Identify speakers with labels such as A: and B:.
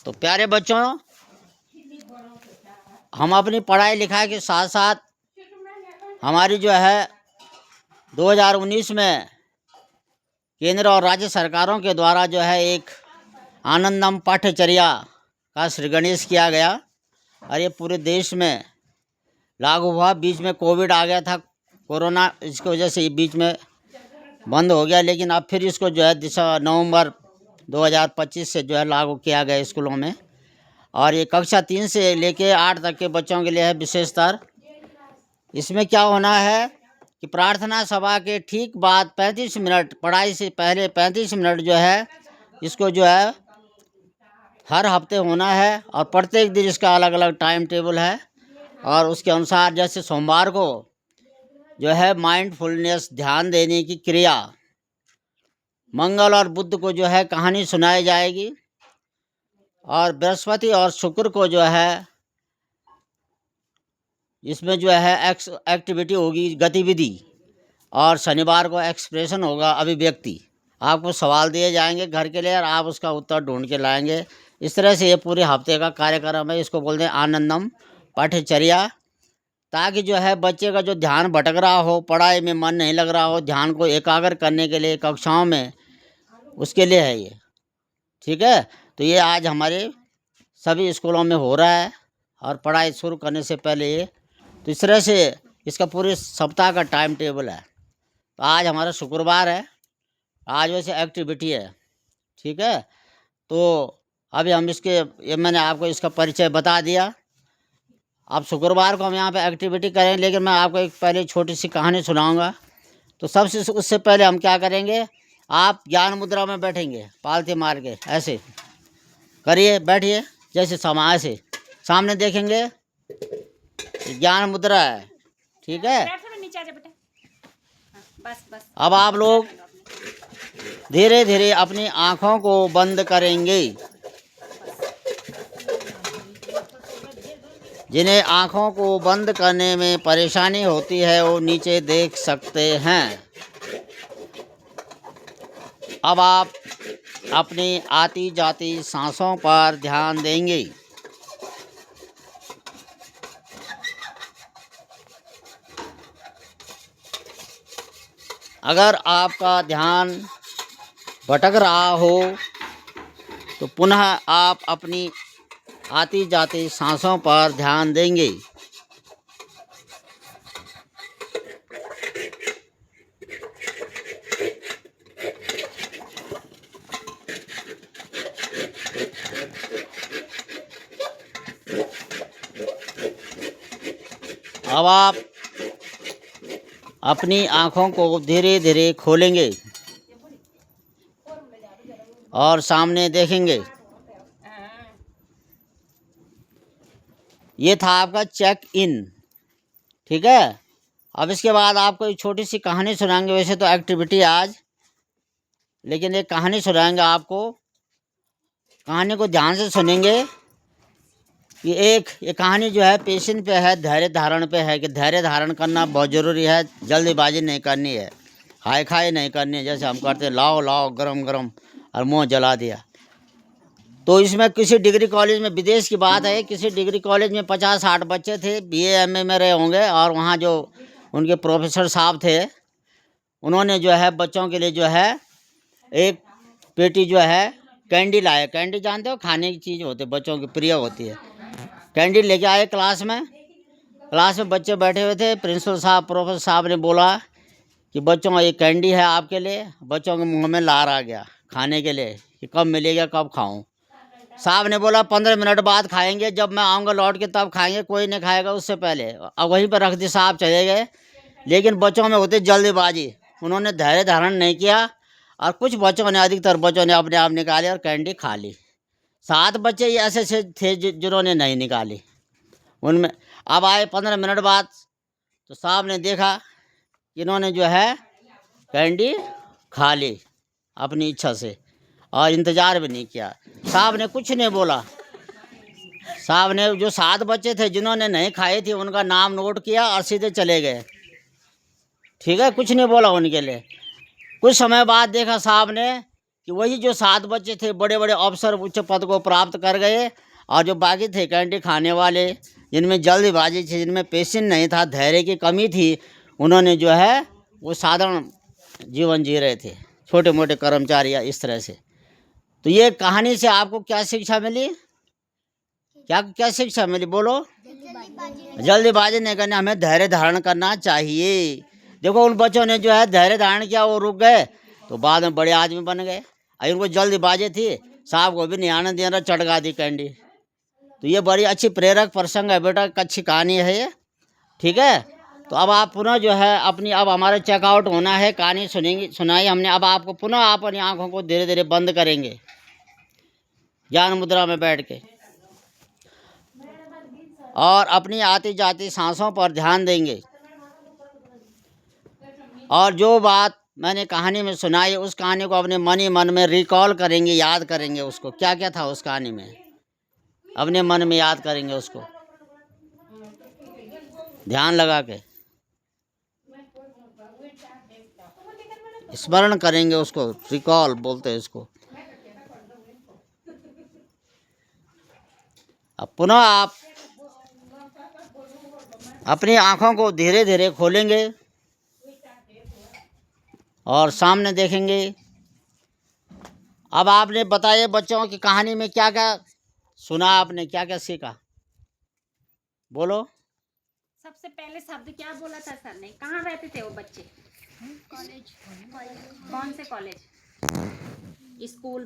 A: तो प्यारे बच्चों, हम अपनी पढ़ाई लिखाई के साथ साथ हमारी जो है 2019 में केंद्र और राज्य सरकारों के द्वारा जो है एक आनंदम पाठ्यचर्या का श्रीगणेश किया गया और ये पूरे देश में लागू हुआ। बीच में कोविड आ गया था, कोरोना, इसकी वजह से ये बीच में बंद हो गया, लेकिन अब फिर इसको जो है नवंबर 2025 से जो है लागू किया गया स्कूलों में। और ये कक्षा 3 से लेके 8 तक के बच्चों के लिए है विशेषतर। इसमें क्या होना है कि प्रार्थना सभा के ठीक बाद 35 मिनट, पढ़ाई से पहले 35 मिनट जो है इसको जो है हर हफ्ते होना है और प्रत्येक दिन इसका अलग अलग टाइम टेबल है। और उसके अनुसार जैसे सोमवार को जो है माइंडफुलनेस, ध्यान देने की क्रिया, मंगल और बुध को जो है कहानी सुनाई जाएगी, और बृहस्पति और शुक्र को जो है इसमें जो है एक्टिविटी होगी, गतिविधि, और शनिवार को एक्सप्रेशन होगा, अभिव्यक्ति। आपको सवाल दिए जाएंगे घर के लिए और आप उसका उत्तर ढूंढ के लाएंगे। इस तरह से ये पूरे हफ्ते का कार्यक्रम है। इसको बोलते हैं आनंदम पाठ्यचर्या, ताकि जो है बच्चे का जो ध्यान भटक रहा हो, पढ़ाई में मन नहीं लग रहा हो, ध्यान को एकाग्र करने के लिए कक्षाओं में, उसके लिए है ये। ठीक है, तो ये आज हमारे सभी स्कूलों में हो रहा है और पढ़ाई शुरू करने से पहले ये, तो इस तरह से इसका पूरे सप्ताह का टाइम टेबल है। तो आज हमारा शुक्रवार है, आज वैसे एक्टिविटी है। ठीक है, तो अभी हम ये मैंने आपको इसका परिचय बता दिया। अब शुक्रवार को हम यहाँ पे एक्टिविटी करेंगे, लेकिन मैं आपको एक पहले छोटी सी कहानी सुनाऊंगा। तो सबसे उससे पहले हम क्या करेंगे, आप ज्ञान मुद्रा में बैठेंगे, पालथी मार के ऐसे करिए, बैठिए जैसे समाज से सामने देखेंगे, ज्ञान मुद्रा है। ठीक है, अब आप लोग धीरे धीरे अपनी आँखों को बंद करेंगे। जिन्हें आँखों को बंद करने में परेशानी होती है वो नीचे देख सकते हैं। अब आप अपनी आती जाती सांसों पर ध्यान देंगे। अगर आपका ध्यान भटक रहा हो तो पुनः आप अपनी आती जाती सांसों पर ध्यान देंगे। अब आप अपनी आँखों को धीरे धीरे खोलेंगे और सामने देखेंगे। ये था आपका चेक इन। ठीक है, अब इसके बाद आपको एक छोटी सी कहानी सुनाएंगे। वैसे तो एक्टिविटी आज, लेकिन एक कहानी सुनाएंगे आपको। कहानी को ध्यान से सुनेंगे। ये कहानी जो है पेशेंस पे है, धैर्य धारण पे है कि धैर्य धारण करना बहुत ज़रूरी है। जल्दबाजी नहीं करनी है, हाय खाई नहीं करनी है जैसे हम करते, लाओ लाओ गरम गरम और मुँह जला दिया। तो इसमें किसी डिग्री कॉलेज में, विदेश की बात है, किसी डिग्री कॉलेज में 50-60 बच्चे थे, BA MA में रहे होंगे। और वहाँ जो उनके प्रोफेसर साहब थे, उन्होंने जो है बच्चों के लिए जो है एक पेटी जो है कैंडी लाए। कैंडी जानते हो, खाने की चीज़ होती है, बच्चों की प्रिय होती है। कैंडी लेके आए क्लास में बच्चे बैठे हुए थे। प्रिंसिपल साहब, प्रोफेसर साहब ने बोला कि बच्चों ये कैंडी है आपके लिए। बच्चों के मुँह में लार आ गया खाने के लिए कि कब मिलेगा, कब खाऊं। साहब ने बोला 15 मिनट बाद खाएंगे, जब मैं आऊँगा लौट के तब खाएंगे, कोई नहीं खाएगा उससे पहले। अब वहीं पर रख दी, साहब चले गए। लेकिन बच्चों में होती जल्दबाजी, उन्होंने धैर्य धारण नहीं किया और कुछ बच्चों ने, अधिकतर बच्चों ने अपने आप निकाली और कैंडी खा ली। 7 बच्चे ये ऐसे थे जिन्होंने नहीं निकाली। उनमें अब आए 15 मिनट बाद, तो साहब ने देखा कि इन्होंने जो है कैंडी खा ली अपनी इच्छा से और इंतज़ार भी नहीं किया। साहब ने कुछ नहीं बोला। साहब ने जो 7 बच्चे थे जिन्होंने नहीं खाई थी उनका नाम नोट किया और सीधे चले गए। ठीक है, कुछ नहीं बोला उनके लिए। कुछ समय बाद देखा साहब ने कि वही जो 7 बच्चे थे बड़े बड़े अफसर उच्च पद को प्राप्त कर गए, और जो बाकी थे कैंडी खाने वाले, जिनमें जल्दबाजी थी, जिनमें पेशेंस नहीं था, धैर्य की कमी थी, उन्होंने जो है वो साधारण जीवन जी रहे थे, छोटे मोटे कर्मचारी या इस तरह से। तो ये कहानी से आपको क्या शिक्षा मिली? क्या क्या शिक्षा मिली बोलो? जल्दबाजी नहीं करनी, हमें धैर्य धारण करना चाहिए। देखो उन बच्चों ने जो है धैर्य धारण किया, वो रुक गए तो बाद में बड़े आदमी बन गए। और इनको जल्दबाजी थी, साहब को भी नहीं आने देना, चटका दी कैंडी। तो ये बड़ी अच्छी प्रेरक प्रसंग है बेटा, अच्छी कहानी है ये, ठीक है। तो अब आप पुनः जो है अपनी, अब हमारा चेकआउट होना है, कहानी सुनाई हमने। अब आपको पुनः अपनी आंखों को धीरे धीरे बंद करेंगे ज्ञान मुद्रा में बैठ के, और अपनी आती जाती सांसों पर ध्यान देंगे, और जो बात मैंने कहानी में सुनाई उस कहानी को अपने मन ही मन में रिकॉल करेंगे, याद करेंगे उसको, क्या क्या था उस कहानी में, अपने मन में याद करेंगे उसको, ध्यान लगा के स्मरण करेंगे उसको, रिकॉल बोलते हैं इसको। अब पुनः आप अपनी आंखों को धीरे धीरे खोलेंगे और सामने देखेंगे। अब आपने बताइए बच्चों की कहानी में क्या क्या सुना, आपने क्या क्या सीखा, बोलो।
B: सबसे पहले शब्द क्या बोला था सर ने? कहाँ रहते थे वो बच्चे? कॉलेज। कौन से कॉलेज? स्कूल में।